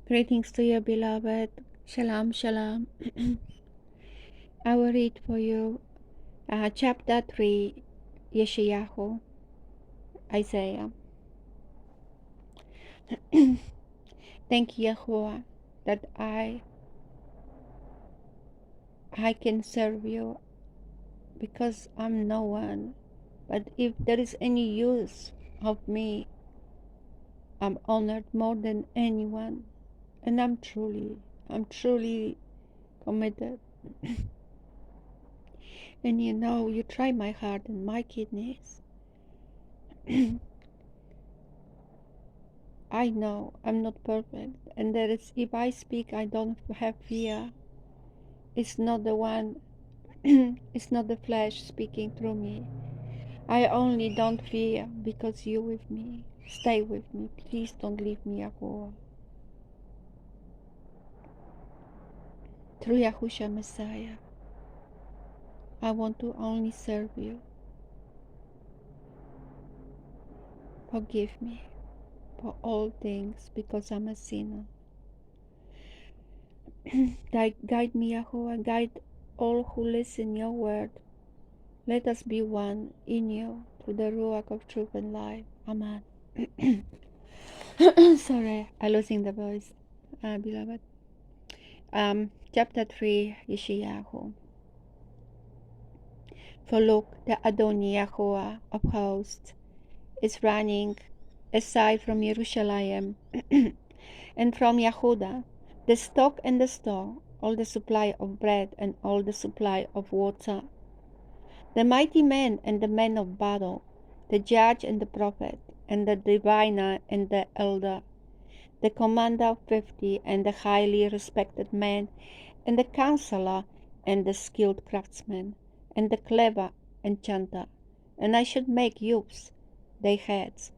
Greetings to you, beloved. Shalom, shalom. I will read for you chapter 3, Yashayahu, Isaiah. Thank you, Yahuwah, that I can serve you because I'm no one. But if there is any use of me, I'm honored more than anyone. And I'm truly committed. And you try my heart and my kidneys. I know I'm not perfect, and there is, if I speak, I don't have fear. It's not the one, it's not the flesh speaking through me. I only don't fear because you with me. Stay with me. Please don't leave me, Yahuwah. Through Yahushua Messiah, I want to only serve you. Forgive me for all things because I'm a sinner. Guide me, Yahuwah. Guide all who listen your word. Let us be one in you through the Ruach of truth and life. Amen. Sorry, I'm losing the voice, beloved. Chapter 3, Yashayahu. For look, the Adonai Yahuwah of hosts is running aside from Jerusalem and from Yehuda, the stock and the store, all the supply of bread and all the supply of water. The mighty men and the men of battle, the judge and the prophet, and the diviner and the elder, the commander of 50 and the highly respected man, and the counselor and the skilled craftsman, and the clever enchanter. And I should make youths their heads,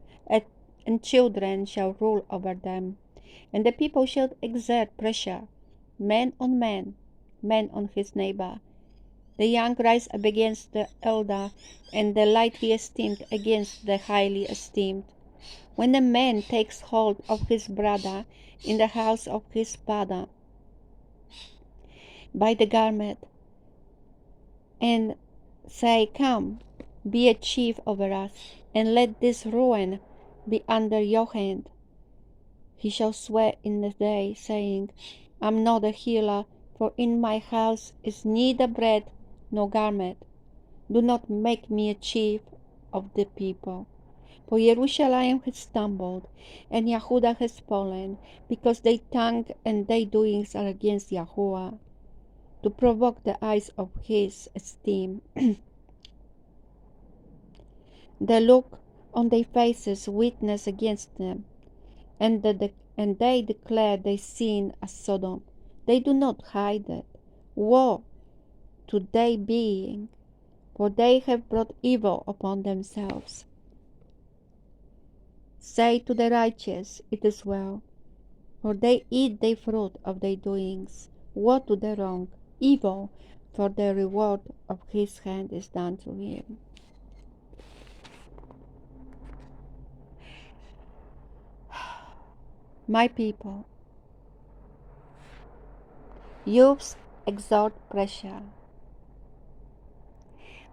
and children shall rule over them. And the people shall exert pressure, man on his neighbor. The young rise up against the elder, and the lightly esteemed against the highly esteemed. When a man takes hold of his brother in the house of his father by the garment, and say, Come, be a chief over us, and let this ruin be under your hand, he shall swear in the day, saying, I'm not a healer, for in my house is neither bread nor garment. Do not make me a chief of the people. For Jerusalem has stumbled, and Yehuda has fallen, because their tongue and their doings are against Yahuwah, to provoke the eyes of his esteem. The look on their faces witness against them, and they declare their sin as Sodom. They do not hide it. Woe to their being, for they have brought evil upon themselves. Say to the righteous, it is well, for they eat the fruit of their doings. Woe to the wrong, evil, for the reward of his hand is done to him. My people, youths exert pressure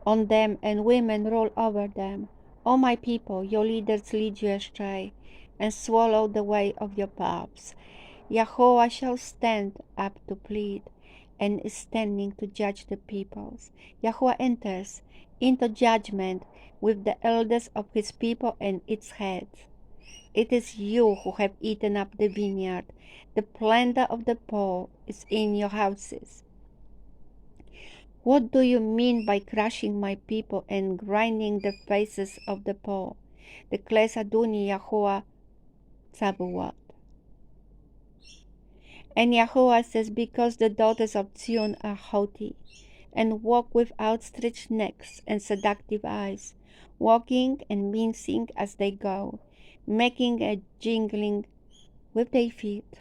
on them, and women rule over them. O my people, your leaders lead you astray, and swallow the way of your paths. Yahuwah shall stand up to plead, and is standing to judge the peoples. Yahuwah enters into judgment with the elders of his people and its heads. It is you who have eaten up the vineyard. The plunder of the poor is in your houses. What do you mean by crushing my people and grinding the faces of the poor? Declares Adonai Yahuwah Tzabuot. And Yahuwah says, because the daughters of Zion are haughty, and walk with outstretched necks and seductive eyes, walking and mincing as they go, making a jingling with their feet.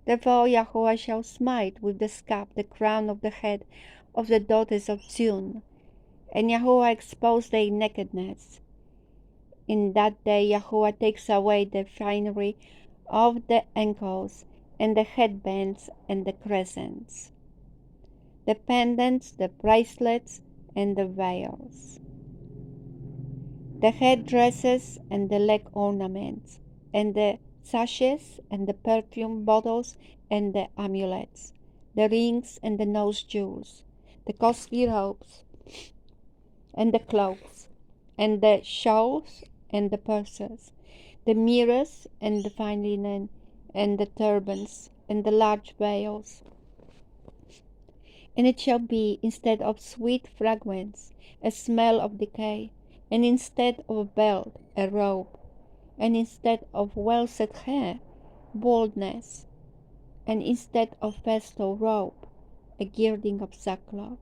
Therefore Yahuwah shall smite with the scab the crown of the head of the daughters of Zion, and Yahuwah expose their nakedness. In that day Yahuwah takes away the finery of the ankles, and the headbands and the crescents, the pendants, the bracelets, and the veils, the headdresses and the leg ornaments, and the sashes and the perfume bottles and the amulets, the rings and the nose jewels, the costly robes and the cloaks, and the shawls and the purses, the mirrors and the fine linen, and the turbans and the large veils. And it shall be, instead of sweet fragrance, a smell of decay, and instead of a belt, a robe, and instead of well set hair, baldness, and instead of festal robe, a girding of sackcloth,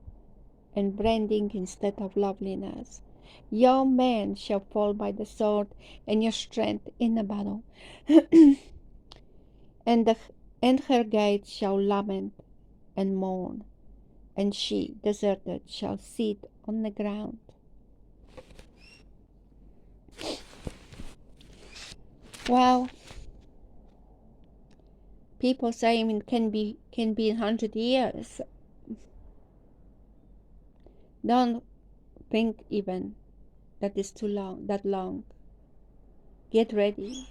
and branding instead of loveliness. Your men shall fall by the sword, and your strength in the battle. and her gates shall lament and mourn, and she, deserted, shall sit on the ground. Well, people say it can be 100 years. Don't think even that is too long. That long. Get ready.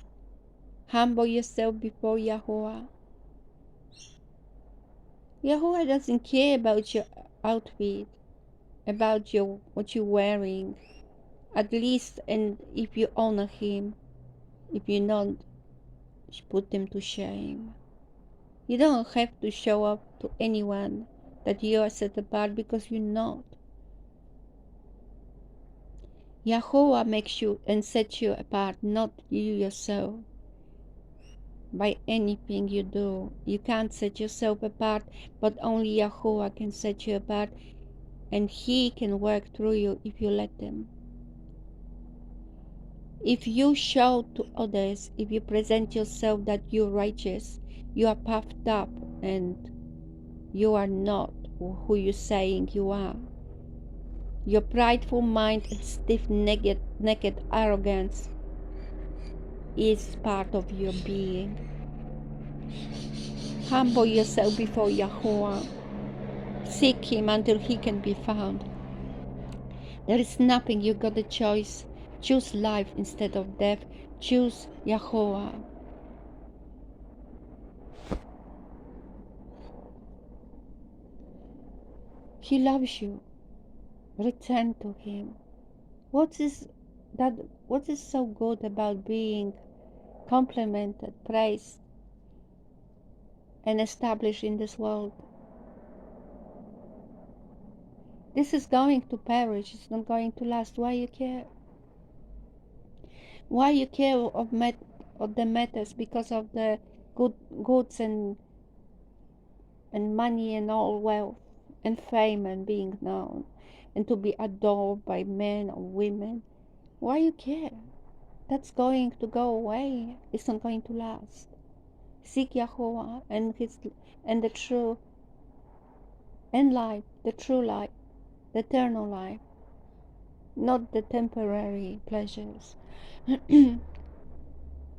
Humble yourself before Yahuwah. Yahuwah doesn't care about your outfit, about what you're wearing. At least, and if you honor him, if you don't, put him to shame. You don't have to show up to anyone that you are set apart, because you're not. Yahuwah makes you and sets you apart, not you yourself. By anything you do, you can't set yourself apart, but only Yahuwah can set you apart, and He can work through you if you let Him. If you show to others, if you present yourself that you're righteous, you are puffed up, and you are not who you're saying you are. Your prideful mind and stiff-necked arrogance is part of your being. Humble yourself before Yahuwah. Seek Him until He can be found. There is nothing. You got a choice. Choose life instead of death. Choose Yahuwah. He loves you. Return to Him. What is so good about being complimented, praised, and established in this world? This is going to perish. It's not going to last. Why you care? Why you care of the matters? Because of the goods and money and all wealth and fame and being known and to be adored by men or women. Why you care? That's going to go away. It's not going to last. Seek Yahuwah and the true and life, the true life, the eternal life, not the temporary pleasures.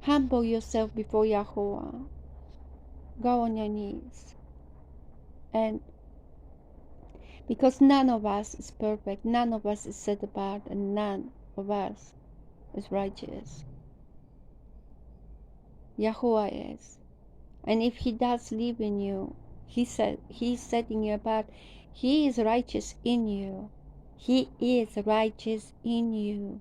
Humble yourself before Yahuwah. Go on your knees. And because none of us is perfect, none of us is set apart, and none of us is righteous. Yahuwah is. And if He does live in you, He's setting you apart. He is righteous in you. He is righteous in you,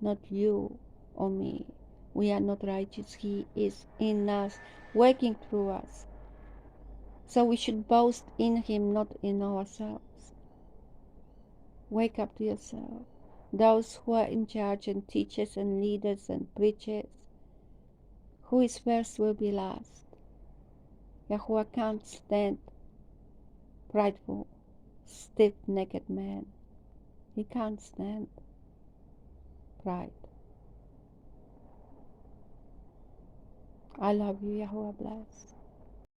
not you or me. We are not righteous. He is in us, working through us. So we should boast in Him, not in ourselves. Wake up to yourself. Those who are in charge and teachers and leaders and preachers, who is first will be last. Yahuwah can't stand prideful, stiff-necked man. He can't stand pride. I love you. Yahuwah bless.